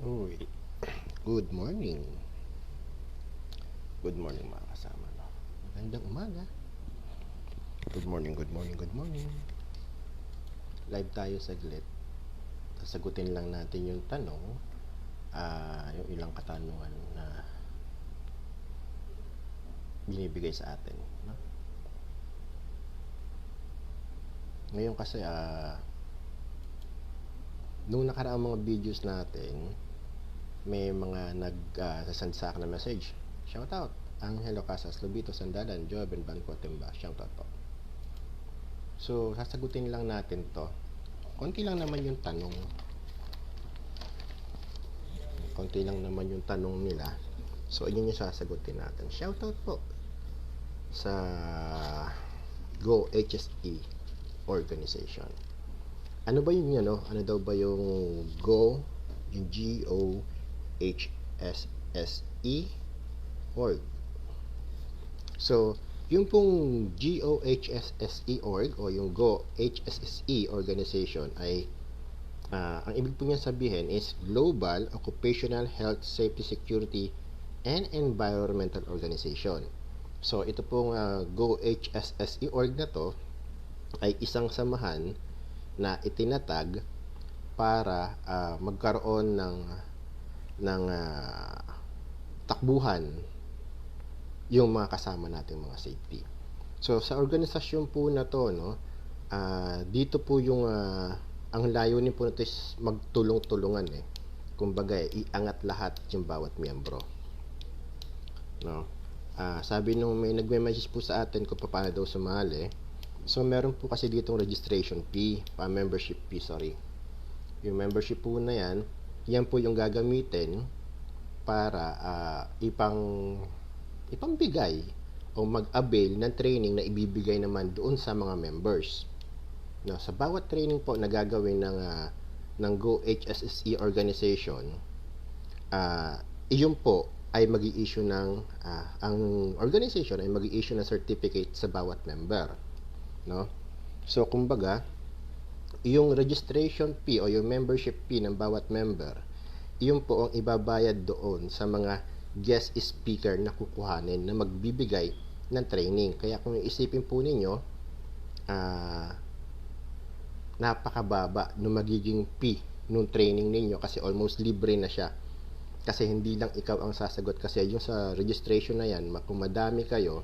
Uy, good morning. Good morning mga kasama, no? Magandang umaga. Good morning, good morning, good morning. Live tayo saglit. Sasagutin lang natin yung tanong, yung ilang katanungan na binibigay sa atin, no? Ngayon kasi, nung nakaraang mga videos natin, may mga nagsasend sa akin na message. Shout out, Angelo Casas, Lobito, Sandalan, Joven, Banco, Timba. Shout out po. So, sasagutin lang natin to. Konti lang naman yung tanong. Konti lang naman yung tanong nila. So, yun yung sasagutin natin. Shout out po sa Go HSE organization. Ano ba yun yan, no? Ano daw ba yung Go, yung GOHSSE org? So, yung pong GOHSSE org o yung Go HSSE organization ay ang ibig po niyan sabihin is Global Occupational Health Safety Security and Environmental Organization. So, ito pong Go HSSE org na to ay isang samahan na itinatag para magkaroon ng takbuhan yung mga kasama nating mga safety. So sa organisasyon po na to, no, dito po yung ang layunin po nito is magtulong-tulungan eh. Kumbaga, iangat lahat yung bawat miyembro. No? Sabi nung may nagme-message po sa atin kung paano daw sumali. So meron po kasi ditong registration fee, membership fee, sorry. Yung membership po na yan po yung gagamitin para ipangbigay o mag-avail ng training na ibibigay naman doon sa mga members. No, sa bawat training po na gagawin ng Go HSSE organization, iyon po ay mag-i-issue ang organization ay mag-i-issue ng certificate sa bawat member. No? So, kumbaga, yung registration fee o yung membership fee ng bawat member, yun po ang ibabayad doon sa mga guest speaker na kukuhanin na magbibigay ng training. Kaya kung isipin po ninyo, napakababa no magiging fee nung training ninyo kasi almost libre na siya. Kasi hindi lang ikaw ang sasagot kasi yung sa registration na yan, kung madami kayo,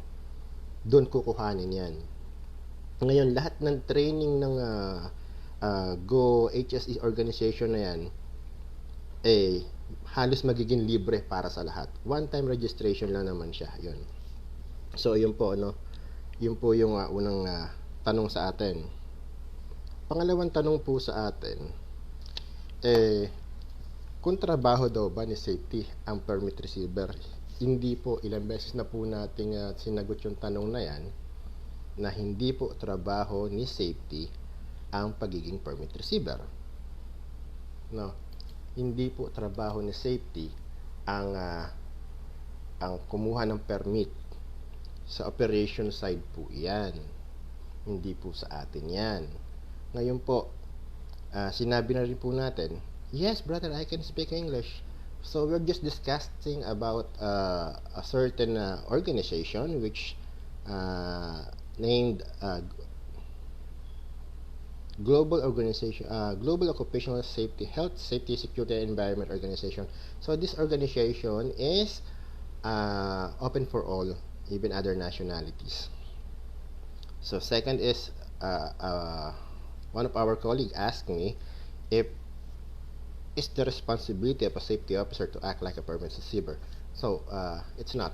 doon kukuhanin yan. Ngayon, lahat ng training ng Go HSE organization na yan, halos magiging libre para sa lahat. One-time registration lang naman siya. Yun. So, yun po, no? Yun po yung unang tanong sa atin. Pangalawang tanong po sa atin, kung trabaho daw ba ni safety ang permit receiver? Hindi po, ilang beses na po nating sinagot yung tanong na yan, na hindi po trabaho ni safety ang pagiging permit receiver. No, hindi po trabaho ni safety ang kumuha ng permit. Sa operation side po yan. Hindi po sa atin yan. Ngayon po, sinabi na rin po natin, yes brother, I can speak English. So we're just discussing about a certain organization which named Global Occupational Safety, Health, Safety, Security, and Environment Organization. So this organization is open for all, even other nationalities. So second is one of our colleagues asked me if it's the responsibility of a safety officer to act like a permit receiver. So it's not.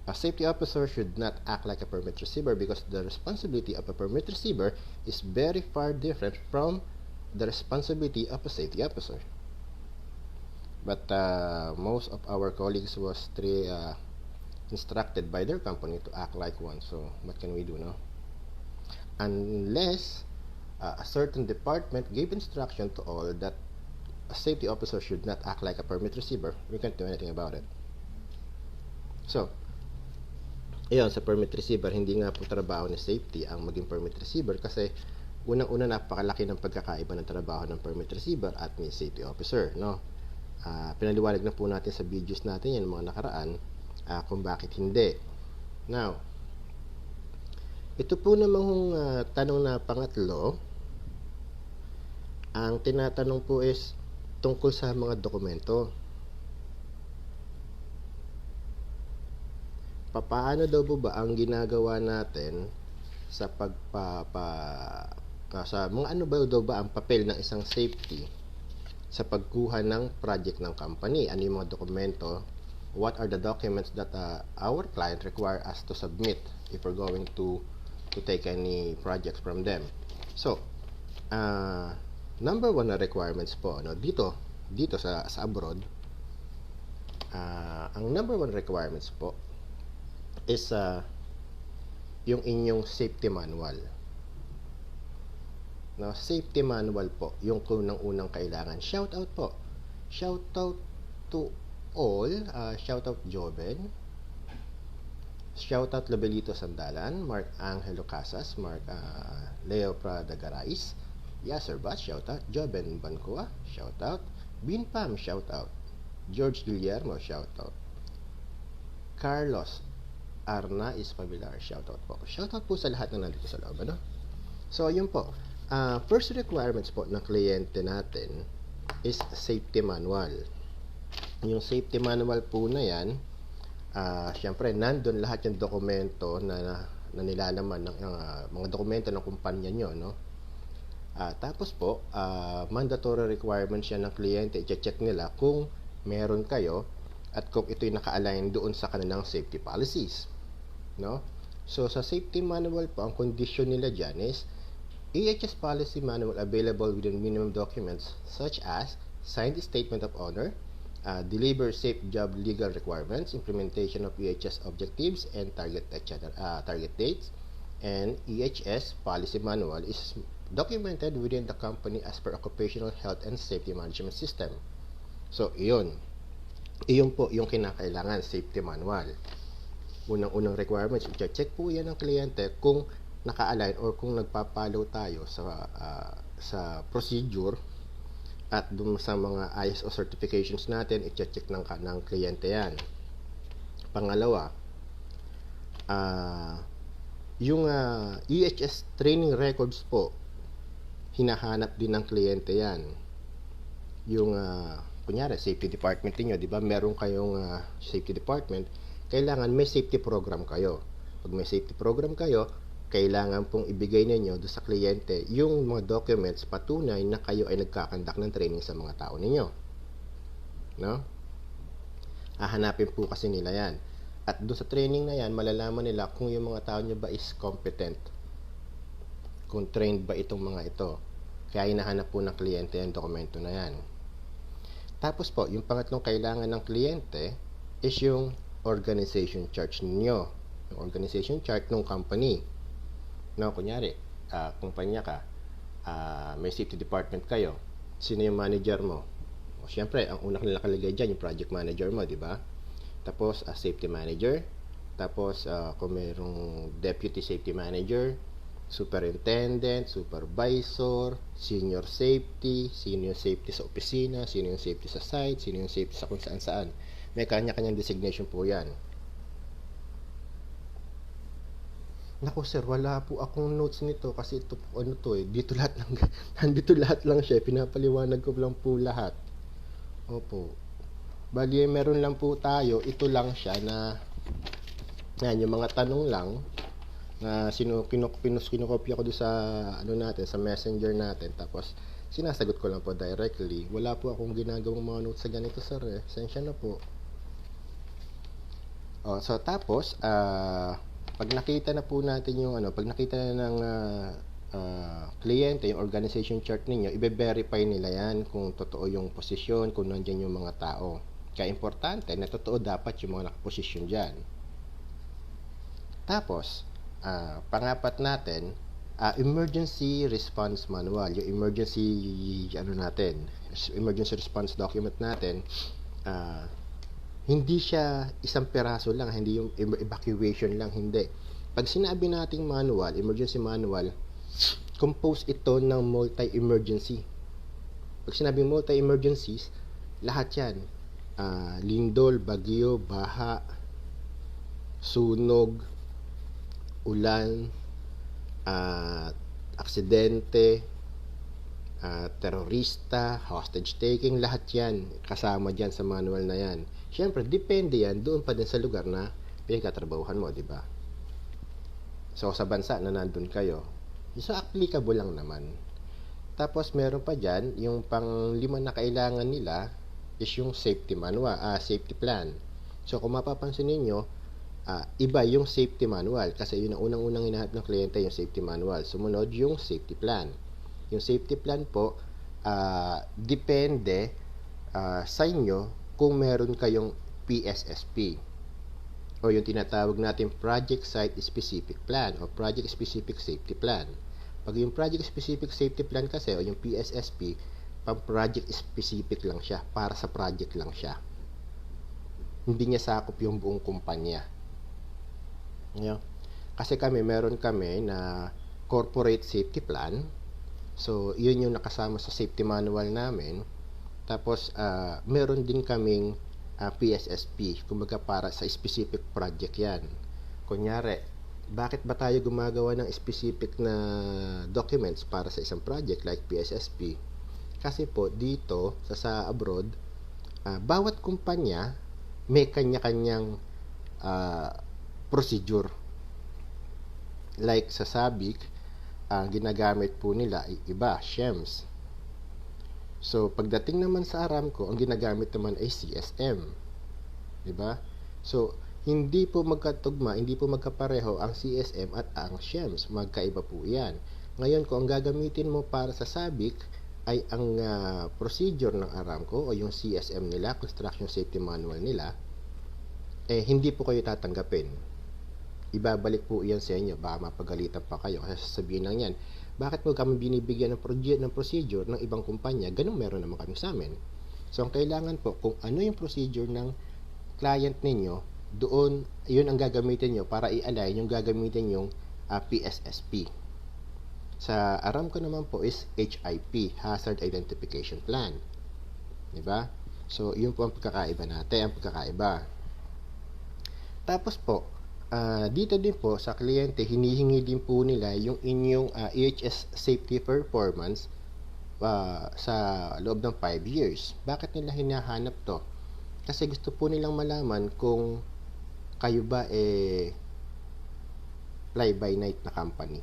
A safety officer should not act like a permit receiver because the responsibility of a permit receiver is very far different from the responsibility of a safety officer. But most of our colleagues was instructed by their company to act like one. So what can we do now? Unless a certain department gave instruction to all that a safety officer should not act like a permit receiver, we can't do anything about it. So, ayun, sa permit receiver, hindi nga po trabaho ni safety ang maging permit receiver kasi unang-una, napakalaki ng pagkakaiba ng trabaho ng permit receiver at may safety officer, no? Pinaliwanag na po natin sa videos natin yan mga nakaraan kung bakit hindi. Now, ito po namang tanong na pangatlo, ang tinatanong po is tungkol sa mga dokumento. Paano daw po ba ang ginagawa natin sa sa mga ano daw ba ang papel ng isang safety sa pagkuha ng project ng company? Ano yung mga dokumento? What are the documents that our client require us to submit if we're going to take any projects from them? So, number one na requirements po, dito sa abroad, ang number one requirements po is yung inyong safety manual. No, safety manual po, yung unang kailangan. Shout out po. Shout out to all. Shout out Joven. Shout out Lobelito Sandalan, Mark Angelo Casas, Mark Leo Prada Garais. Yasser Bat, shout out. Joven Bancoa, shout out. Bin Pam, shout out. George Guillermo, shout out. Carlos Arna is familiar, shout out po. Shout out po sa lahat na nandito sa loob, ano? So, yun po. First requirements po ng kliyente natin is safety manual. Yung safety manual po na yan, syempre, nandun lahat yung dokumento na nilalaman ng mga dokumento ng kumpanya nyo, no? Tapos po, mandatory requirements yan ng kliyente. I-check nila kung meron kayo at kung ito'y naka-align doon sa kanilang safety policies, no? So, sa safety manual po, ang condition nila dyan is EHS policy manual available within minimum documents such as signed statement of honor, deliver safe job legal requirements, implementation of EHS objectives and target dates, and EHS policy manual is documented within the company as per occupational health and safety management system. So, iyon po yung kinakailangan, safety manual. Unang-unang requirements, i-check po yan ng kliyente kung naka-align or kung nagpapalo tayo sa procedure at dun sa mga ISO certifications natin, i-check ng kliyente yan. Pangalawa, yung EHS training records po, hinahanap din ng kliyente yan. Yung kunyari, safety department niyo, di ba? Meron kayong safety department, kailangan may safety program kayo. Pag may safety program kayo, kailangan pong ibigay ninyo doon sa kliyente yung mga documents patunay na kayo ay nagkakandak ng training sa mga tao ninyo. No? Hahanapin po kasi nila yan. At doon sa training na yan, malalaman nila kung yung mga tao nyo ba is competent. Kung trained ba itong mga ito. Kaya hinahanap po ng kliyente yung dokumento na yan. Tapos po, yung pangatlong kailangan ng kliyente is yung organization chart ninyo. Yung organization chart ng company. No, kunyari, kumpanya ka, may safety department kayo. Sino yung manager mo? O, syempre, ang unang nakalagay dyan, yung project manager mo, di ba? Tapos, safety manager. Tapos, kung mayroong deputy safety manager, superintendent, supervisor, senior safety, sino yung safety sa opisina, sino yung safety sa site, sino yung safety sa kung saan-saan. May kanya-kanyang designation po yan. Naku sir, wala po akong notes nito kasi ito po, dito lahat lang, nandito lahat lang siya, pinapaliwanag ko lang po lahat. Opo. Bali, meron lang po tayo, ito lang siya na, yan, yung mga tanong lang, na kinokopya ko doon sa, natin, sa messenger natin, tapos, sinasagot ko lang po directly. Wala po akong ginagawang mga notes sa ganito sir, Sensya na po. So, tapos, pag nakita na po natin yung pag nakita na ng kliyente yung organization chart ninyo, i-verify nila yan kung totoo yung posisyon, kung nandiyan yung mga tao. Kaya importante na totoo dapat yung mga nakaposisyon dyan. Tapos, pangapat natin, emergency response manual, yung emergency emergency response document natin, hindi siya isang peraso lang, hindi yung evacuation lang, hindi. Pag sinabi nating manual, emergency manual, compose ito ng multi-emergency. Pag sinabing multi-emergencies, lahat yan. Lindol, bagyo, baha, sunog, ulan, aksidente, terorista, hostage taking, lahat yan kasama dyan sa manual na yan. Siyempre, depende yan doon pa din sa lugar na pinagkatrabahuhan mo, di ba? So, sa bansa na nandun kayo, so applicable lang naman. Tapos, meron pa dyan, yung pang-5 na kailangan nila is yung safety manual, safety plan. So, kung mapapansin ninyo, iba yung safety manual kasi yun ang unang-unang hinahanap ng kliyente, yung safety manual. Sumunod yung safety plan. Yung safety plan po, depende sa inyo kung meron kayong PSSP o yung tinatawag natin Project Site Specific Plan o Project Specific Safety Plan. Pag yung Project Specific Safety Plan kasi o yung PSSP, pang project specific lang siya, para sa project lang siya. Hindi niya sakop yung buong kumpanya. Kasi meron kami na corporate safety plan. So, yun yung nakasama sa safety manual namin. Tapos, meron din kaming PSSP, kumbaga para sa specific project yan. Kunyari, bakit ba tayo gumagawa ng specific na documents para sa isang project like PSSP? Kasi po, dito, sa abroad, bawat kumpanya may kanya-kanyang procedure. Like sa Sabic, ang ginagamit po nila ay iba, SHEMS. So, pagdating naman sa Aramco, ang ginagamit naman ay CSM. Diba? So, hindi po magkatugma, hindi po magkapareho ang CSM at ang SHEMS. Magkaiba po yan. Ngayon, kung ang gagamitin mo para sa Sabic ay ang procedure ng Aramco o yung CSM nila, Construction Safety Manual nila, hindi po kayo tatanggapin. Ibabalik po yan sa inyo, baka mapagalitan pa kayo kasi sasabihin lang yan, bakit mo kami binibigyan ng procedure ng ibang kumpanya, ganun meron naman kami sa amin. So ang kailangan po, kung ano yung procedure ng client ninyo, doon, yun ang gagamitin nyo para i-align yung gagamitin yung PSSP. Sa Aramco naman po is HIP, Hazard Identification Plan. Diba? So yun po ang pagkakaiba natin, ang pagkakaiba. Tapos po, dito din po sa kliyente, hinihingi din po nila yung inyong EHS safety performance sa loob ng 5 years. Bakit nila hinahanap to? Kasi gusto po nilang malaman kung kayo ba fly by night na company.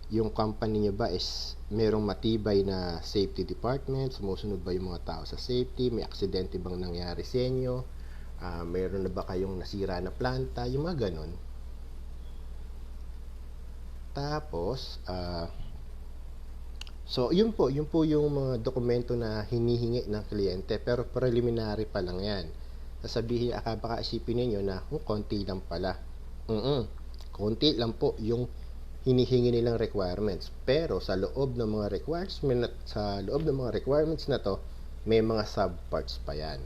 Yung company nyo ba is merong matibay na safety department, sumusunod ba yung mga tao sa safety, may aksidente bang nangyari sa inyo, mayroon na ba kayong nasira na planta, yung mga ganun. Tapos, so yun po yung mga dokumento na hinihingi ng kliyente, pero preliminary pa lang yan. Sasabihin, baka isipin ninyo na konti lang pala. Konti lang po yung hinihingi nilang requirements, pero sa loob ng mga requirements na to, may mga subparts pa yan.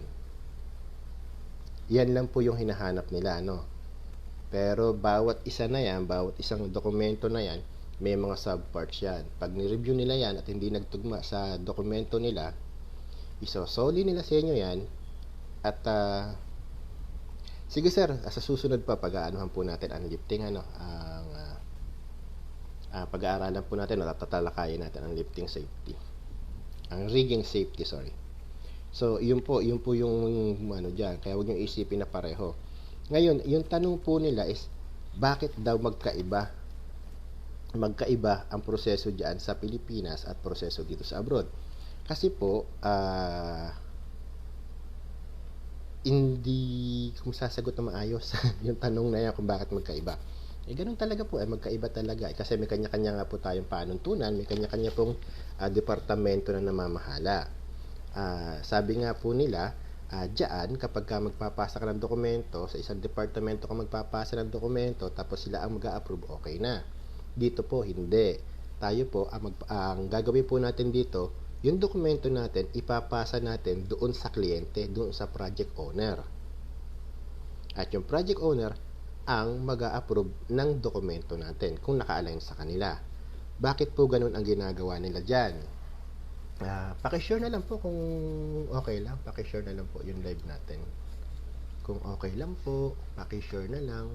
Yan lang po yung hinahanap nila, no? Pero bawat isa na yan, bawat isang dokumento na yan, may mga subparts yan. Pag ni-review nila yan at hindi nagtugma sa dokumento nila, isosoli nila sa inyo yan. At sige sir, sa susunod pa pag-aanuhan po natin ang lifting, pag-aaralan po natin, tatalakayin natin ang lifting safety, ang rigging safety, sorry. So, yun po yung dyan. Kaya huwag nyo isipin na pareho. Ngayon, yung tanong po nila is, bakit daw magkaiba ang proseso dyan sa Pilipinas at proseso dito sa abroad? Kasi po, hindi kung sasagot na maayos yung tanong na yan kung bakit magkaiba. Ganun talaga po, magkaiba talaga. Kasi may kanya-kanya nga po tayong panuntunan, may kanya-kanya pong departamento na namamahala. Sabi nga po nila, dyan, kapag ka magpapasa ka ng dokumento, sa isang departamento ka magpapasa ng dokumento, tapos sila ang mag-a-approve, okay na. Dito po, hindi. Tayo po, ang gagawin po natin dito, yung dokumento natin, ipapasa natin doon sa kliyente, doon sa project owner. At yung project owner, ang mag-a-approve ng dokumento natin, kung naka-align sa kanila. Bakit po ganun ang ginagawa nila dyan? Pakishare na lang po kung okay lang. Pakishare na lang po yung live natin. Kung okay lang po, pakishare na lang.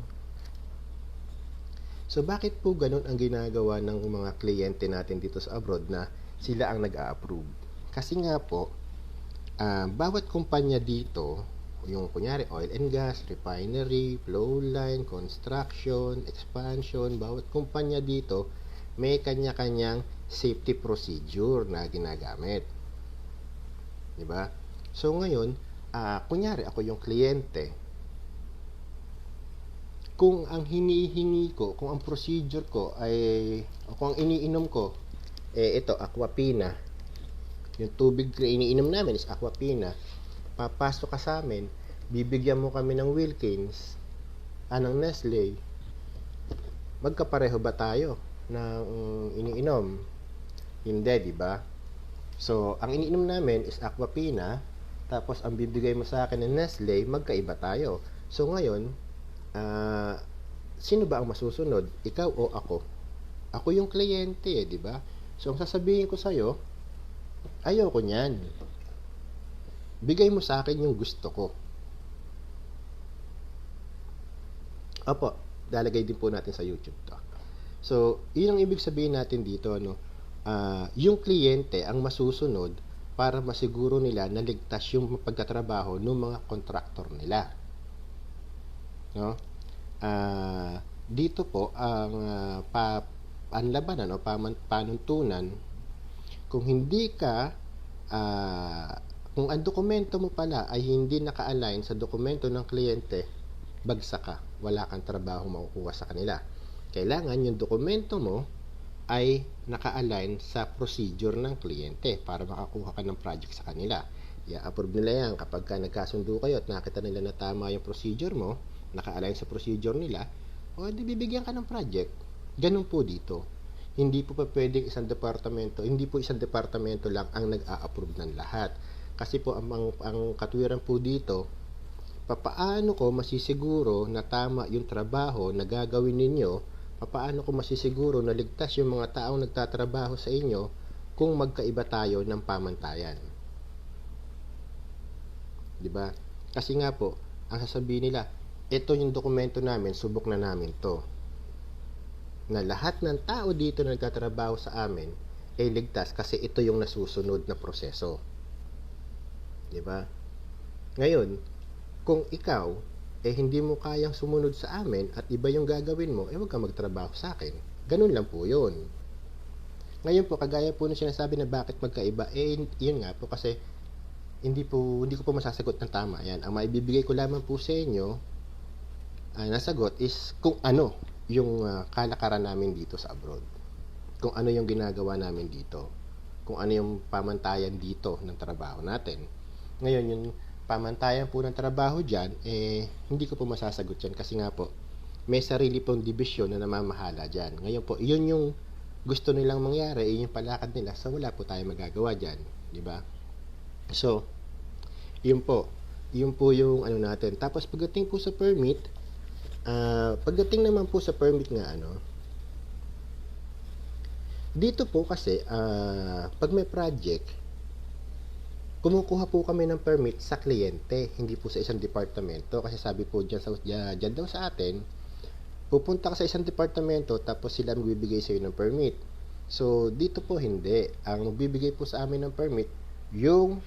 So, bakit po ganun ang ginagawa ng mga kliyente natin dito sa abroad na sila ang nag-a-approve? Kasi nga po, bawat kumpanya dito, yung kunyari oil and gas, refinery, flow line, construction, expansion, bawat kumpanya dito may kanya-kanyang safety procedure na ginagamit. Diba? So ngayon, kunyari ako yung kliyente, kung ang hinihingi ko, kung ang procedure ko ay, kung ang iniinom ko, ito, Aquafina, yung tubig na iniinom namin is Aquafina, papasok ka sa amin, bibigyan mo kami ng Wilkins, ng Nestle, magkapareho ba tayo ng iniinom? Hindi, di ba? So, ang iniinom namin is Aquafina, tapos ang bibigay mo sa akin ng Nestle, magkaiba tayo. So, ngayon, sino ba ang masusunod? Ikaw o ako? Ako yung kliyente, di ba? So, ang sasabihin ko sa'yo, ayoko niyan. Bigay mo sa akin yung gusto ko. Opo, lalagay din po natin sa YouTube to. So, yun ang ibig sabihin natin dito, ano? Yung kliyente ang masusunod para masiguro nila na ligtas yung pagtatrabaho ng mga kontraktor nila. No? Dito po ang panlabanan o panuntunan, kung hindi ka kung ang dokumento mo pala ay hindi naka-align sa dokumento ng kliyente, bagsak ka, wala kang trabaho makukuha sa kanila. Kailangan yung dokumento mo ay naka-align sa procedure ng kliyente para makakuha ka ng project sa kanila. I-approve nila yan kapag ka nagkasundo kayo at nakita nila na tama yung procedure mo, naka-align sa procedure nila, o di bibigyan ka ng project. Ganun po dito. Hindi po pa pwedeng isang departamento lang ang nag-a-approve ng lahat. Kasi po ang katwiran po dito, papaano ko masisiguro na tama yung trabaho na gagawin ninyo? Paano ko masisiguro na ligtas yung mga taong nagtatrabaho sa inyo kung magkaiba tayo ng pamantayan? 'Di ba? Kasi nga po, ang sasabihin nila, ito yung dokumento namin, subok na namin 'to. Na lahat ng tao dito na nagtatrabaho sa amin ay ligtas kasi ito yung nasusunod na proseso. 'Di ba? Ngayon, kung ikaw hindi mo kayang sumunod sa amin at iba yung gagawin mo, huwag ka magtrabaho sa akin. Ganun lang po yun. Ngayon po, kagaya po na sinasabi na bakit magkaiba, yun nga po kasi hindi ko po masasagot ng tama. Yan. Ang maibibigay ko lamang po sa inyo nasagot is kung ano yung kalakaran namin dito sa abroad. Kung ano yung ginagawa namin dito. Kung ano yung pamantayan dito ng trabaho natin. Ngayon, yung pamantayan po ng trabaho dyan, hindi ko po masasagot yan kasi nga po, may sarili pong dibisyon na namamahala dyan. Ngayon po, yun yung gusto nilang mangyari, yun yung palakad nila, so wala po tayo magagawa dyan, di ba? So, yun po yung ano natin. Tapos pagdating po sa permit, pagdating naman po sa permit nga dito po kasi, pag may project, kumukuha po kami ng permit sa kliyente, hindi po sa isang departamento kasi sabi po dyan daw sa atin, pupunta ka sa isang departamento tapos sila magbibigay sa iyo ng permit. So dito po hindi, ang magbibigay po sa amin ng permit yung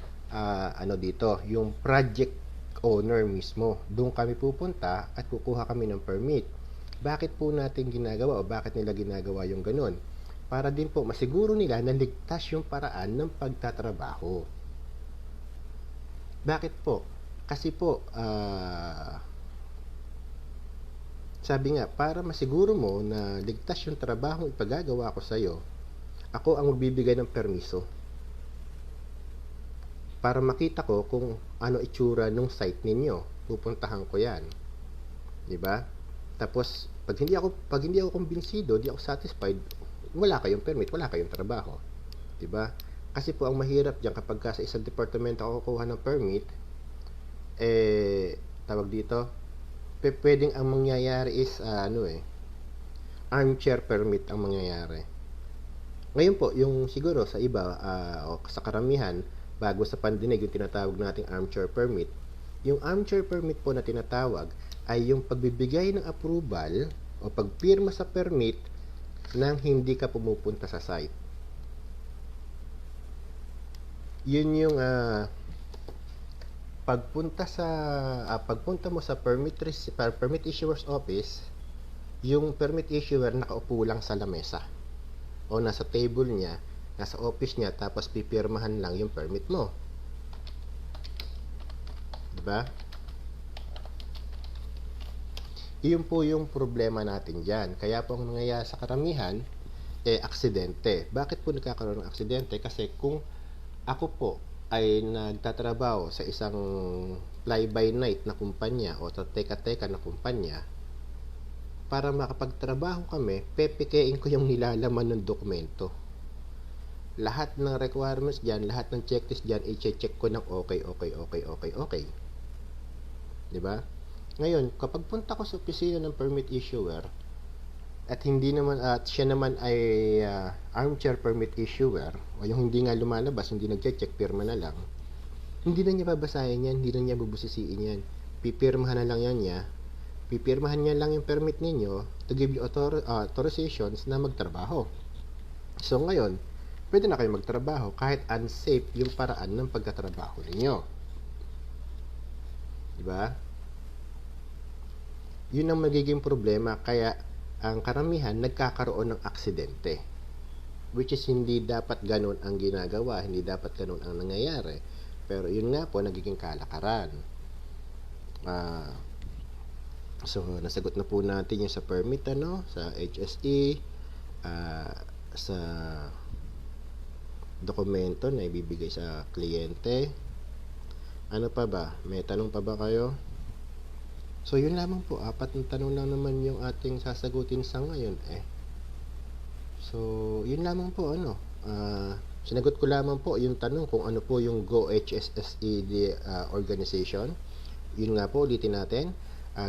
yung project owner mismo. Doon kami pupunta at kukuha kami ng permit. Bakit po natin ginagawa o bakit nila ginagawa yung ganun? Para din po masiguro nila na ligtas yung paraan ng pagtatrabaho. Bakit po? Kasi po, sabi nga, para masiguro mo na ligtas yung trabaho ipagagawa ko sa'yo, ako ang magbibigay ng permiso. Para makita ko kung ano itsura ng site ninyo. Pupuntahan ko yan. Diba? Tapos, pag hindi ako kumbinsido, di ako satisfied, wala kayong permit, wala kayong trabaho. Diba? Kasi po ang mahirap diyan kapag sa isang departamento ako kukuha ng permit, tawag dito, pwedeng ang mangyayari is armchair permit ang mangyayari. Ngayon po, yung siguro sa iba, o sa karamihan, bago sa pandinig, yung tinatawag nating armchair permit. Yung armchair permit po na tinatawag ay yung pagbibigay ng approval o pagpirma sa permit nang hindi ka pumupunta sa site. Yun yung pagpunta mo sa permit issuer's office, yung permit issuer nakaupo lang sa lamesa o nasa table niya, nasa office niya, tapos pipirmahan lang yung permit mo. Diba? Iyon po yung problema natin dyan. Kaya po ang nangyayari sa karamihan, aksidente. Bakit po nagkakaroon ng aksidente? Kasi kung ako po ay nagtatrabaho sa isang fly-by-night na kumpanya o teka-teka na kumpanya, para makapagtrabaho kami, pepikein ko yung nilalaman ng dokumento. Lahat ng requirements dyan, lahat ng checklist dyan, i-check ko ng okay. Diba? Ngayon, kapag punta ko sa opisina ng permit issuer, at siya naman ay armchair permit issuer, o yung hindi nga lumalabas, hindi nagche-check, pirma na lang, hindi na niya babasahin yan, hindi na niya bubusisiin yan. Pipirmahan na lang yan niya. Pipirmahan niya lang yung permit ninyo to give you authorizations na magtrabaho. So ngayon, pwede na kayo magtrabaho kahit unsafe yung paraan ng pagkatrabaho ninyo. Diba? Yun ang magiging problema, kaya ang karamihan nagkakaroon ng aksidente, which is hindi dapat ganun ang ginagawa, hindi dapat ganun ang nangyayari, pero yun nga po nagiging kalakaran. So nasagot na po natin yung sa permit, sa HSE, sa dokumento na ibibigay sa kliyente. Ano pa ba? May tanong pa ba kayo? So yun lamang po, 4 na tanong lang naman yung ating sasagutin sa ngayon So yun lamang po, sinagot ko lamang po yung tanong kung ano po yung GoHSSE organization. Yun nga po, ulitin natin.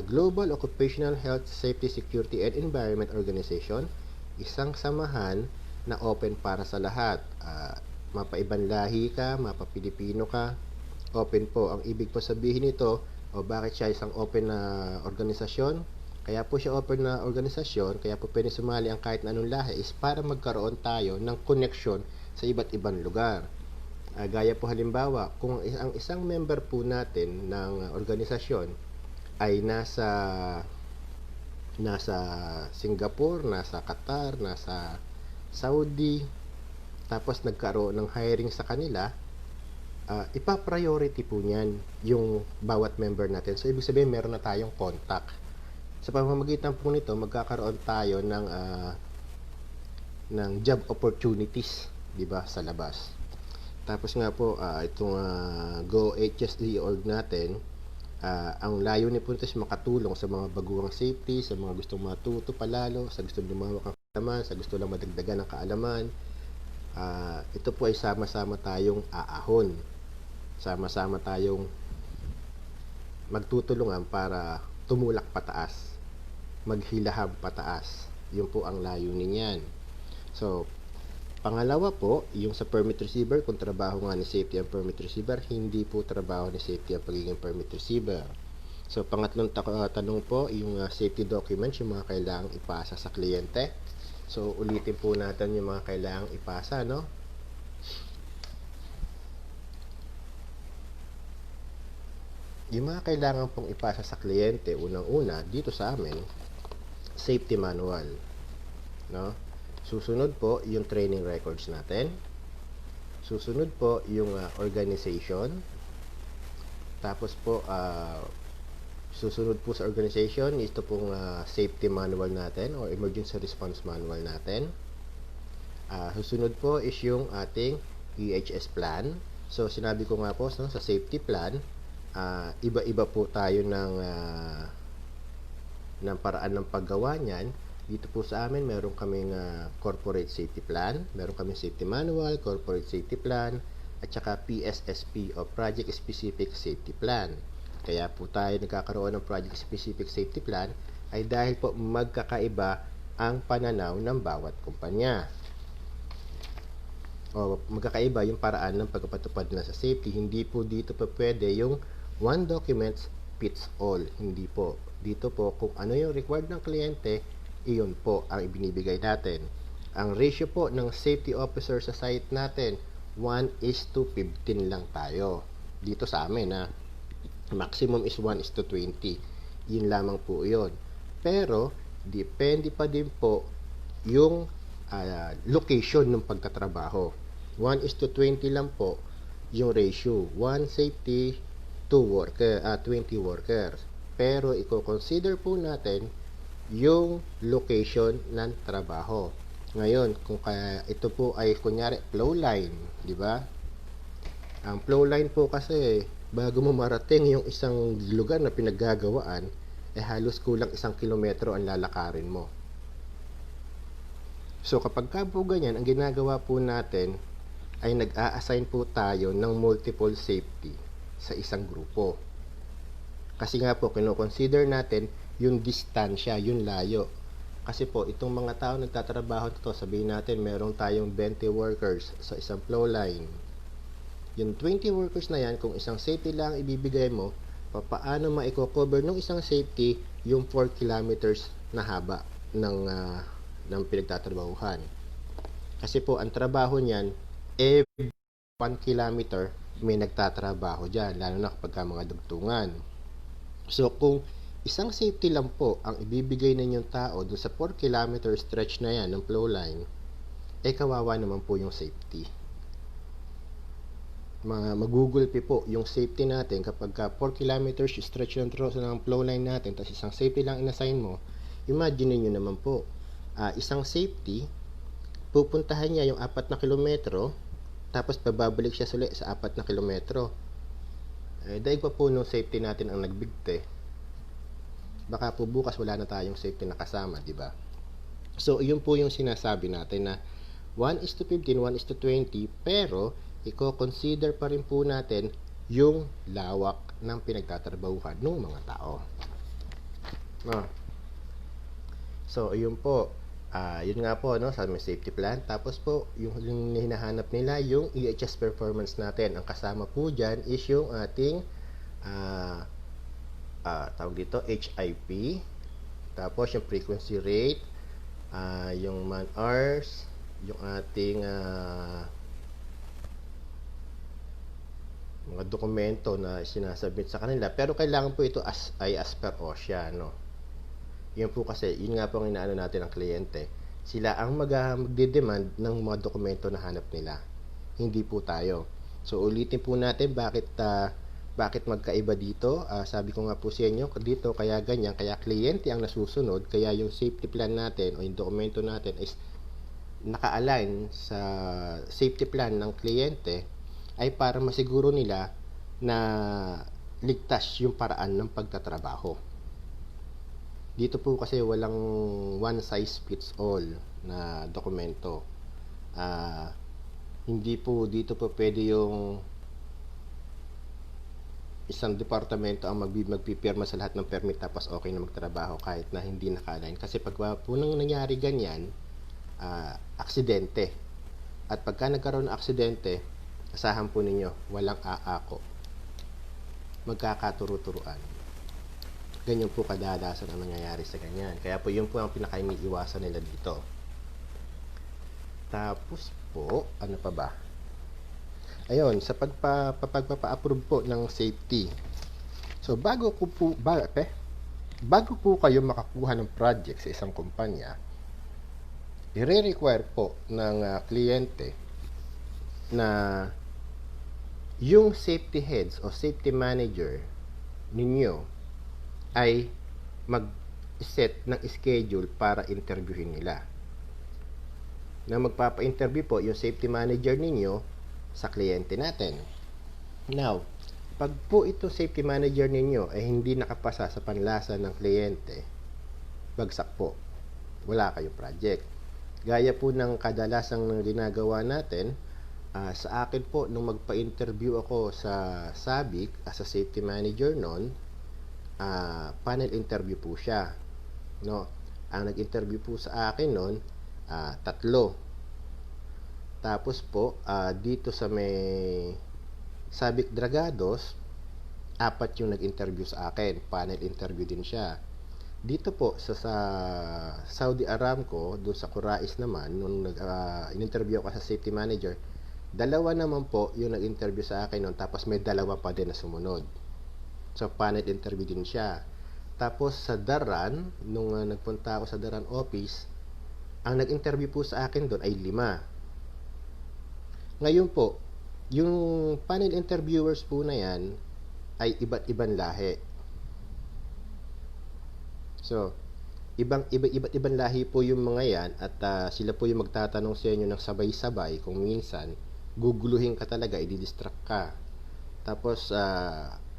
Global Occupational Health, Safety, Security and Environment Organization, isang samahan na open para sa lahat. Mapa-ibang lahi ka, mapa-Pilipino ka, open po. Ang ibig po sabihin nito, bakit siya isang open na organisasyon? Kaya po siya open na organisasyon, kaya po pwede sumali ang kahit na anong lahi, is para magkaroon tayo ng connection sa iba't ibang lugar. Gaya po halimbawa, kung ang isang member po natin ng organisasyon ay nasa Singapore, nasa Qatar, nasa Saudi, tapos nagkaroon ng hiring sa kanila, ipa-priority po niyan yung bawat member natin. So ibig sabihin meron na tayong contact. Sa pamamagitan po nito, magkakaroon tayo ng job opportunities, di ba, sa labas. Tapos nga po, itong GoHSE org natin, ang layunin po nito is makatulong sa mga baguhang safety, sa mga gustong matuto palalo, sa gustong lumawak ang kaalaman, sa gusto lang madagdagan ng kaalaman. Ito po ay sama-sama tayong aahon. Sama-sama tayong magtutulungan para tumulak pataas, maghilahab pataas. Yun po ang layunin niyan. So, pangalawa po, yung sa permit receiver, kung trabaho nga ni safety ang permit receiver, hindi po trabaho ni safety ang pagiging permit receiver. So, pangatlong tanong po, yung safety documents, yung mga kailangang ipasa sa kliyente. So, ulitin po natin yung mga kailangang ipasa, Yung mga kailangan pong ipasa sa kliyente, unang-una, dito sa amin, safety manual, Susunod po, yung training records natin. Susunod po, yung organization. Tapos po, susunod po sa organization, ito pong safety manual natin or emergency response manual natin. Susunod po is yung ating EHS plan. So, sinabi ko nga po, sa safety plan, iba-iba po tayo ng paraan ng paggawa niyan. Dito po sa amin, meron kaming corporate safety plan, meron kaming safety manual, corporate safety plan, at saka PSSP o Project Specific Safety Plan. Kaya po tayo nagkakaroon ng Project Specific Safety Plan ay dahil po magkakaiba ang pananaw ng bawat kumpanya. o magkakaiba yung paraan ng pagpapatupad na sa safety. Hindi po dito pa pwede yung one document fits all. Hindi po. Dito po, kung ano yung required ng kliyente, iyon po ang ibinibigay natin. Ang ratio po ng safety officer sa site natin, 1:15 lang tayo. Dito sa amin, maximum is 1:20. Yun lamang po yun. Pero, depende pa din po yung location ng pagtatrabaho. 1:20 lang po yung ratio. 1 safety, 20 workers. Pero, i-consider po natin yung location ng trabaho. Ngayon, kung ito po ay kunyari flow line, di ba? Ang flow line po kasi, bago mo marating yung isang lugar na pinaggagawaan, halos kulang 1 kilometro ang lalakarin mo. So, kapag po ganyan, ang ginagawa po natin ay nag-a-assign po tayo ng multiple safety sa isang grupo. Kasi nga po, kino-consider natin yung distansya, yung layo. Kasi po, itong mga tao nagtatrabaho dito, sabihin natin, meron tayong 20 workers sa isang flow line. Yung 20 workers na yan, kung isang safety lang ibibigay mo, paano ma-cover ng isang safety yung 4 kilometers na haba ng pinagtatrabahuhan. Kasi po, ang trabaho niyan, every 1 kilometer, may nagtatrabaho dyan, lalo na kapag mga dugtungan. So, kung isang safety lang po ang ibibigay ninyong tao dun sa 4 kilometer stretch na yan ng flow line, kawawa naman po yung safety. Magugulpi po yung safety natin kapag 4 kilometers stretch ng flow line natin, tapos isang safety lang inassign mo. Imagine niyo naman po, isang safety, pupuntahan niya yung 4 na kilometro, tapos babalik siya suli sa 4 na kilometro. Daig pa po nung safety natin ang nagbigte. Baka po bukas wala na tayong safety na kasama, di ba? So, yun po yung sinasabi natin na 1:15, 1:20, pero i-consider pa rin po natin yung lawak ng pinagtatrabahuhan ng mga tao. So, yun po. Yun nga po, sa may safety plan. Tapos po, yung hinahanap nila, yung EHS performance natin. Ang kasama po dyan is yung ating tawag dito, HIP. Tapos yung frequency rate, yung man hours, yung ating mga dokumento na sinasubmit sa kanila. Pero kailangan po ito as per OSHA, Yun po kasi, yun nga po ang inaano natin ang kliyente. Sila ang magde-demand ng mga dokumento na hanap nila. Hindi po tayo. So, ulitin po natin bakit magkaiba dito. Sabi ko nga po sa inyo, dito kaya ganyan, kaya kliyente ang nasusunod, kaya yung safety plan natin o yung dokumento natin is naka-align sa safety plan ng kliyente ay para masiguro nila na ligtas yung paraan ng pagtatrabaho. Dito po kasi walang one size fits all na dokumento. Hindi po dito po pwede yung isang departamento ang magpipirma sa lahat ng permit tapos okay na magtrabaho kahit na hindi naka-align. Kasi pag po nang nangyari ganyan, aksidente. At pagka nagkaroon ng aksidente, asahan po ninyo, walang aako. Magkakaturo-turuan. Ganyan po kadalasan ang nangyayari sa ganyan. Kaya po yun po ang pinaka-iniiwasan nila dito. Tapos po, ano pa ba? Ayun, sa pagpapa-approve po ng safety. So, bago po kayo makakuha ng project sa isang kumpanya, i-require po ng kliyente na yung safety heads o safety manager ninyo ay mag-set ng schedule para interviewin nila. Na magpapa-interview po yung safety manager ninyo sa kliyente natin. Now, pag po ito safety manager ninyo ay hindi nakapasa sa panlasa ng kliyente, bagsak po. Wala kayong project. Gaya po ng kadalasang ginagawa natin, sa akin po, nung magpa-interview ako sa SABIC as a safety manager noon, panel interview po siya. Ang nag-interview po sa akin noon, 3. Tapos po, dito sa may Sabic Dragados, 4 yung nag-interview sa akin. Panel interview din siya. Dito po sa Saudi Aramco, doon sa Kurais naman, nung in-interview ako sa safety manager, 2 naman po yung nag-interview sa akin noon, tapos may 2 pa din na sumunod. So, panel interview din siya. Tapos sa Daran, nung nagpunta ako sa Daran office, ang nag-interview po sa akin doon ay 5. Ngayon po, yung panel interviewers po na yan ay iba't ibang lahi. So, iba't ibang lahi po yung mga yan, at sila po yung magtatanong sa inyo ng sabay-sabay. Kung minsan guguluhin ka talaga, i-distract ka. Tapos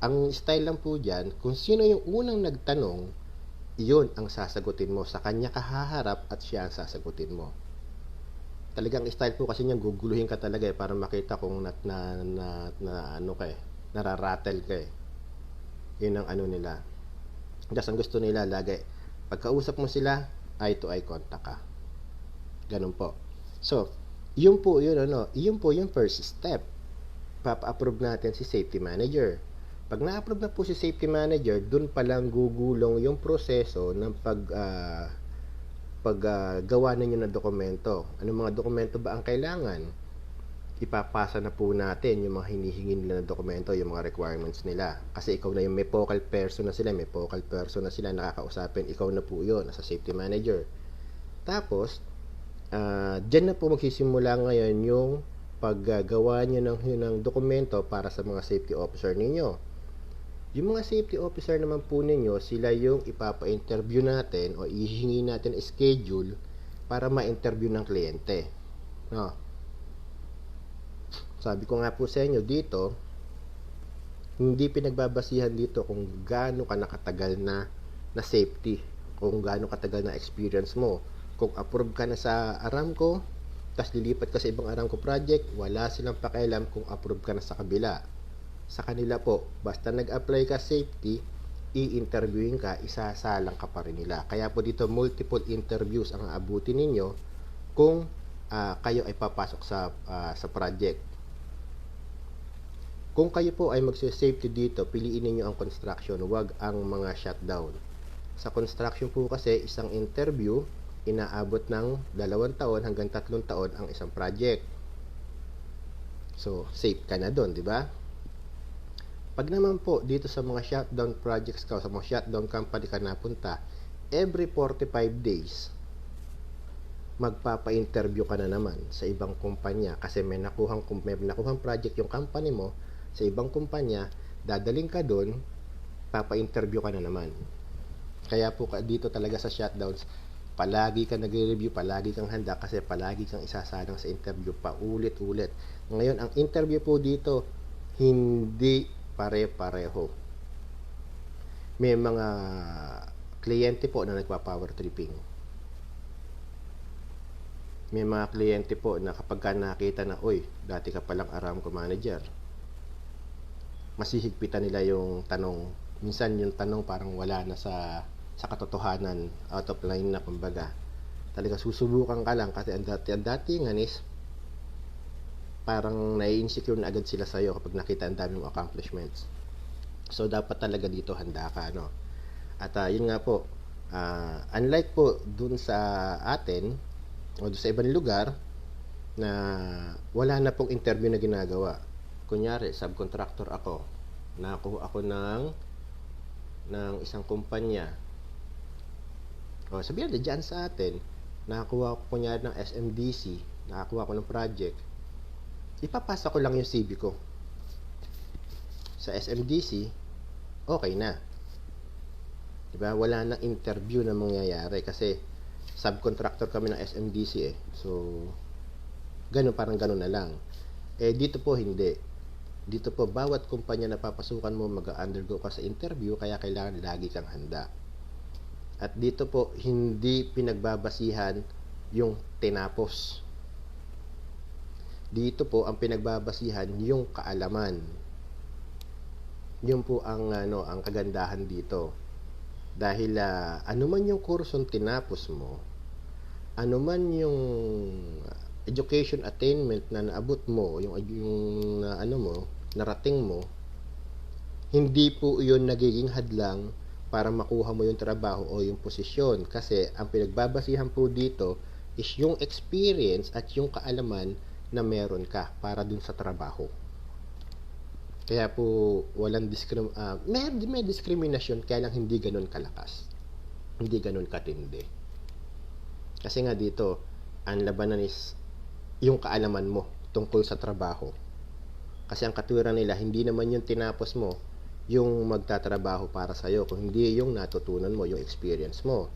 ang style lang po dyan, kung sino yung unang nagtanong, yun ang sasagutin mo. Sa kanya ka haharap at siya ang sasagutin mo. Talagang style po kasi niyan, guguluhin ka talaga para makita kung nararattle ka eh. Yun ang ano nila. Just ang gusto nila lagi, pagkausap mo sila, eye to eye contact ka. Ganun po. So, yun po yung first step. Papa-approve natin si safety manager. Pag na-approve na po si safety manager, dun pa lang gugulong yung proseso ng paggawa ninyo ng dokumento. Anong mga dokumento ba ang kailangan? Ipapasa na po natin yung mga hinihingi nila na dokumento, yung mga requirements nila. Kasi ikaw na yung may focal person na sila, nakakausapin, ikaw na po yun, as a safety manager. Tapos, dyan na po magsisimula ngayon yung paggawa nyo ng dokumento para sa mga safety officer ninyo. Yung mga safety officer naman po ninyo, sila yung ipapa-interview natin o ihihingi natin schedule para ma-interview ng kliyente. No? Sabi ko nga po sa inyo dito, hindi pinagbabasihan dito kung gaano ka nakatagal na safety, kung gaano katagal na experience mo. Kung approve ka na sa Aramco, tapos lilipat ka sa ibang Aramco project, wala silang pakialam kung approve ka na sa kabila. Sa kanila po, basta nag-apply ka safety, i-interviewin ka, isasalang ka pa rin nila. Kaya po dito, multiple interviews ang aabutin ninyo kung kayo ay papasok sa project. Kung kayo po ay magsa-safety dito, piliin niyo ang construction, wag ang mga shutdown. Sa construction po kasi, isang interview, inaabot ng 2 taon hanggang 3 taon ang isang project. So, safe ka na doon, di ba? Pag naman po dito sa mga shutdown projects ka, sa mga shutdown company ka napunta, every 45 days, magpapa-interview ka na naman sa ibang kumpanya kasi may nakuhang project yung company mo sa ibang kumpanya, dadaling ka doon, papa-interview ka na naman. Kaya po dito talaga sa shutdowns, palagi ka nagre-review, palagi kang handa kasi palagi kang isasalang sa interview paulit-ulit. Ngayon, ang interview po dito, hindi pare-pareho. May mga kliyente po na nagpa-power tripping. May mga kliyente po na kapag ka nakita na, oy, dati ka palang Aramco manager, masihigpitan nila yung tanong. Minsan yung tanong parang wala na sa katotohanan, out of line na kumbaga. Talaga susubukan ka lang kasi ang datingan is parang nai-insecure na agad sila sa'yo kapag nakita ang dami mong accomplishments. So dapat talaga dito handa ka, no? At yun nga po, unlike po dun sa atin o dun sa ibang lugar na wala na pong interview na ginagawa. Kunyari, subcontractor ako, nakakuha ako ng isang kumpanya, o sabihin na dyan sa atin, nakakuha ako kunyari ng SMDC, nakakuha ako ng project, ipapasa ko lang yung CV ko sa SMDC, okay na, diba? Wala nang interview na mangyayari kasi subcontractor kami ng SMDC eh. So parang ganun na lang. Dito po hindi. Dito po, bawat kumpanya na papasukan mo, mag-undergo ka sa interview, kaya kailangan lagi kang handa. At dito po, hindi pinagbabasihan yung tinapos. Dito po, ang pinagbabasihan yung kaalaman. Yun po ang kagandahan dito. Dahil ano man yung kursong tinapos mo, ano man yung education attainment na naabot mo, yung ano mo, narating mo, hindi po iyon nagiging hadlang para makuha mo yung trabaho o yung posisyon. Kasi ang pinagbabasihan po dito is yung experience at yung kaalaman na meron ka para dun sa trabaho. Kaya po walang may discrimination, kaya lang hindi ganun kalakas. Hindi ganun katindi. Kasi nga dito, ang labanan is yung kaalaman mo tungkol sa trabaho. Kasi ang katwiran nila, hindi naman yung tinapos mo yung magtatrabaho para sa'yo, kung hindi yung natutunan mo, yung experience mo.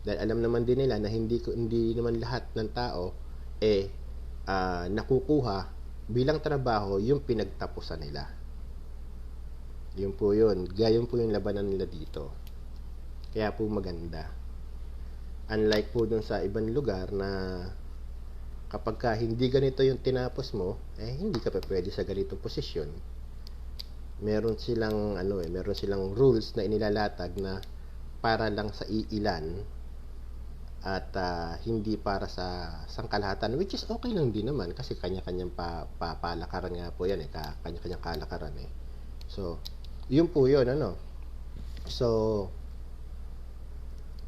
Dahil alam naman din nila na hindi naman lahat ng tao nakukuha bilang trabaho yung pinagtapusan nila. Yun po yun. Gayon po yung labanan nila dito. Kaya po maganda. Unlike po dun sa ibang lugar na kapag ka hindi ganito yung tinapos mo, hindi ka pa pwede sa ganitong posisyon. Meron silang rules na inilalatag na para lang sa iilan at hindi para sa sangkalahatan, which is okay lang din naman kasi kanya-kanyang palakaran nga po yan kanya-kanyang kalakaran So, yun po yun So,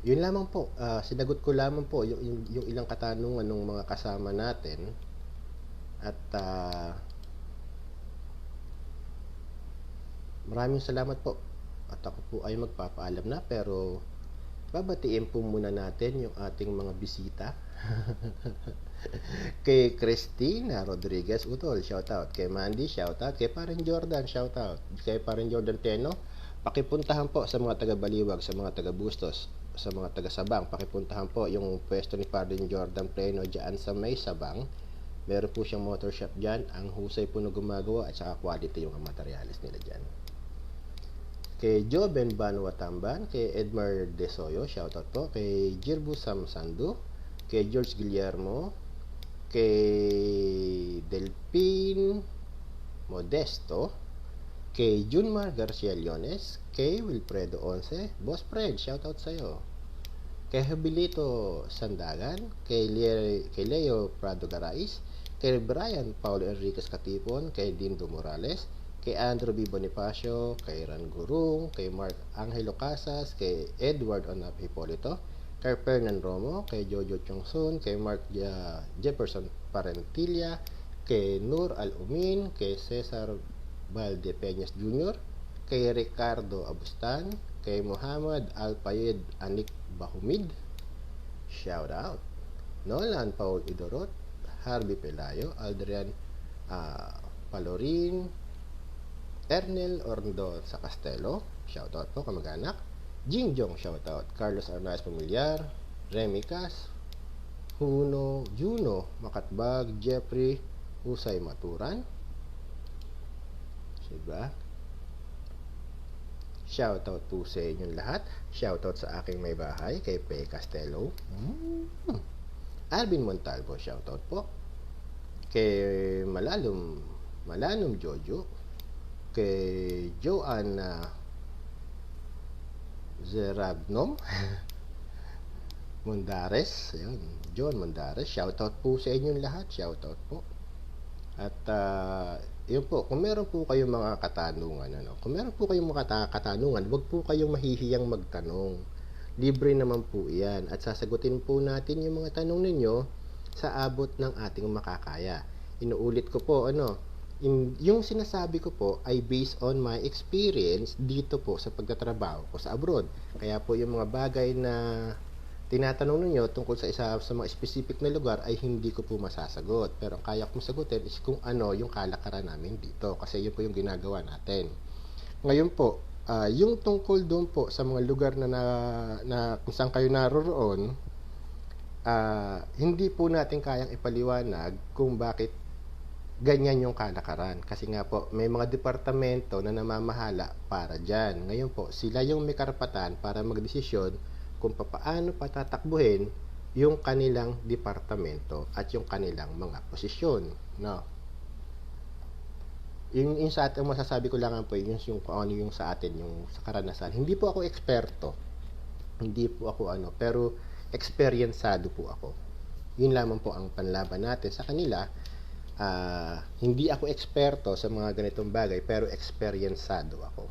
yun lamang po, sinagot ko lamang po yung ilang katanungan ng mga kasama natin at maraming salamat po at ako po ay magpapaalam na, pero babatiin po muna natin yung ating mga bisita. Kay Christina Rodriguez Utol, shoutout. Kay Mandy, shoutout. Kay Parin Jordan, shoutout. Kay Parin Jordan Teno, pakipuntahan po sa mga taga-Baliwag, sa mga taga-Bustos, sa mga taga-Sabang, pakipuntahan po yung pwesto ni Parin Jordan Teno dyan sa may Sabang. Meron po siyang motor shop dyan. Ang husay po na gumagawa at saka quality yung materials nila dyan. Kay Joben Banwatamban, kay Edmar Desoyo, shoutout po. Kay Jirbu Samsandu, kay George Guillermo, kay Delpin Modesto, kay Junmar Garcia Leones, kay Wilfredo Once, Boss Fred, shoutout sa'yo. Kay Habilito Sandagan, kay Leo Prado Garais, kay Brian Paulo Enriquez Katipon, kay Dindo Morales, kay Andrew B. Bonifacio, kay Ran Gurung, kay Mark Angelo Casas, kay Edward Onap Hipolito, kay Fernan Romo, kay Jojo Chongsun, kay Mark Jefferson Parentilla, kay Nur Al-Umin, kay Cesar Valdepeñas Jr., kay Ricardo Abustan, kay Muhammad Al-Payed Anik Bahumid, shout out. Nolan Paul Idorot, Harvey Pelayo, Aldrian Palorin, Ernel Orndon sa Castelo, shoutout po kamag-anak. Jingjong, shoutout. Carlos Arnaiz Pamilyar, Remy Cas, Juno Makatbag, Jeffrey Husay Maturan, diba? Shoutout po sa inyong lahat. Shoutout sa aking may bahay, kay Pe Castelo. Alvin Montalvo, shoutout po. Kay Malalum Jojo, kay Joanna Zerabnom Mondares, ayun, John Mondares, shoutout po sa inyong lahat, shoutout po. At yun po, kung meron po kayong mga katanungan, huwag po kayong mahihiyang magtanong. Libre naman po iyan at sasagutin po natin yung mga tanong ninyo sa abot ng ating makakaya. Inuulit ko po, yung sinasabi ko po ay based on my experience dito po sa pagtatrabaho ko sa abroad. Kaya po yung mga bagay na tinatanong ninyo tungkol sa mga specific na lugar ay hindi ko po masasagot. Pero ang kaya kong sagutin is kung ano yung kalakaran namin dito. Kasi yun po yung ginagawa natin. Ngayon po, yung tungkol doon po sa mga lugar na kung saan kayo naroroon, hindi po natin kayang ipaliwanag kung bakit ganyan yung kalakaran. Kasi nga po, may mga departamento na namamahala para dyan. Ngayon po, sila yung may karapatan para magdesisyon kung paano patatakbuhin yung kanilang departamento at yung kanilang mga posisyon. No? Yung sa atin, masasabi ko lang po, yung kung ano yung sa atin, yung sa karanasan. Hindi po ako eksperto. Hindi po ako pero experiencado po ako. Yun lamang po ang panlaban natin sa kanila. Hindi ako eksperto sa mga ganitong bagay, pero eksperyensado ako.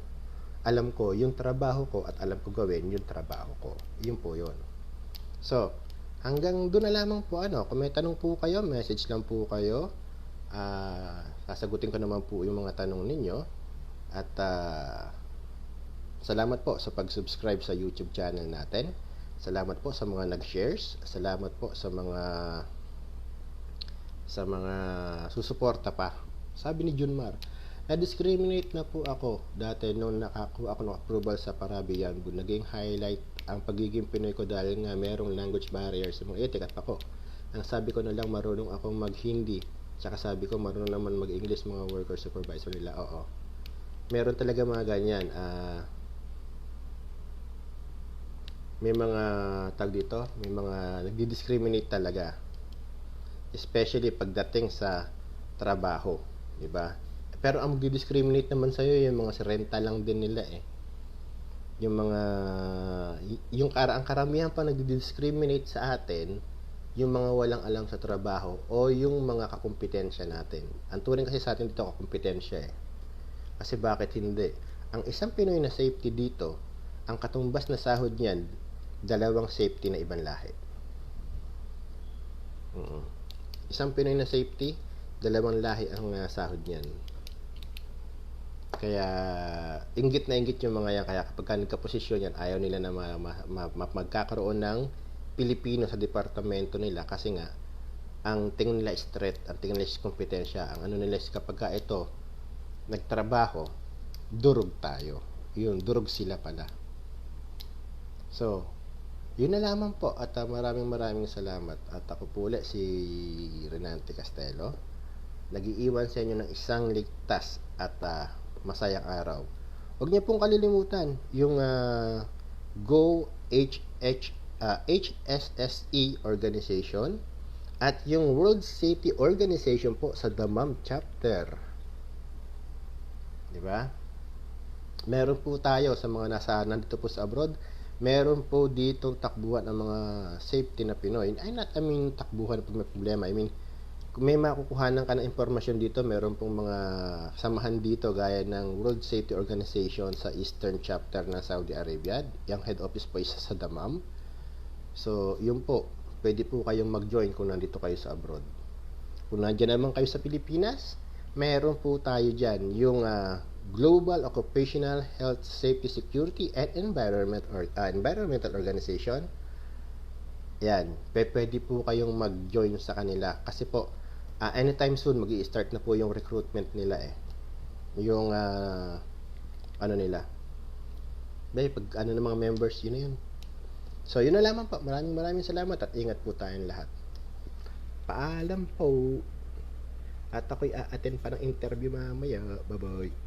Alam ko yung trabaho ko at alam ko gawin yung trabaho ko. Yun po yun. So, hanggang doon na lamang po. Kung may tanong po kayo, message lang po kayo. Sasagutin ko naman po yung mga tanong ninyo. At salamat po sa pag-subscribe sa YouTube channel natin. Salamat po sa mga nag-shares. Salamat po sa mga susuporta pa. Sabi ni Junmar, na-discriminate na po ako dati nung nakakuha ako ng approval sa Parabian. Naging highlight ang pagiging Pinoy ko dahil nga merong language barrier sa mga etikat ako. Ang sabi ko na lang, marunong akong mag-Hindi. Tsaka sabi ko, marunong naman mag-English mga worker supervisor nila. Oo. Meron talaga mga ganyan. May mga may mga nagdi-discriminate talaga. Especially pagdating sa trabaho, 'di ba? Pero ang magdi-discriminate naman sa iyo yung mga renta lang din nila eh. Ang karamihan pa nagdi-discriminate sa atin, yung mga walang alam sa trabaho o yung mga kakumpetensya natin. Ang turing kasi sa atin dito kakumpetensya eh. Kasi bakit hindi? Ang isang Pinoy na safety dito, ang katumbas na sahod niyan, 2 safety na ibang lahi. Isang Pinoy na safety, 2 lahi ang sahod niyan. Kaya inggit na inggit yung mga yan. Kaya kapag nagka-posisyon yan, ayaw nila na magkakaroon ng Pilipino sa departamento nila kasi nga ang tingin nila is threat, ang tingin nila is kompetensya. Ang ano nila is kapag ito nagtrabaho, durog tayo. Yun, durog sila pala. So, yun na lamang po at maraming salamat. At ako po ulit si Renante Castelo. Nag-iiwan sa inyo ng isang ligtas at masayang araw. Huwag niyo pong kalilimutan yung Go HSSE organization at yung World Safety Organization po sa Damam chapter. Di ba? Meron po tayo sa mga nandito po sa abroad. Meron po ditong takbuhan ng mga safety na Pinoy. Takbuhan pag may problema. Kung may makukuhanan ka ng impormasyon dito, meron pong mga samahan dito gaya ng World Safety Organization sa Eastern Chapter ng Saudi Arabia. Yung head office po is sa Dammam. So, yun po. Pwede po kayong mag-join kung nandito kayo sa abroad. Kung nandiyan naman kayo sa Pilipinas, meron po tayo dyan yung Global Occupational Health, Safety, Security, and Environmental Organization. Yan, pwede po kayong mag-join sa kanila kasi po anytime soon magi-start na po yung recruitment nila eh. Yung nila. Pag ng mga members, yun na yun. So, yun na lamang po. Maraming salamat at ingat po tayong lahat. Paalam po. At ako'y a-attend pa ng interview mamaya. Bye-bye.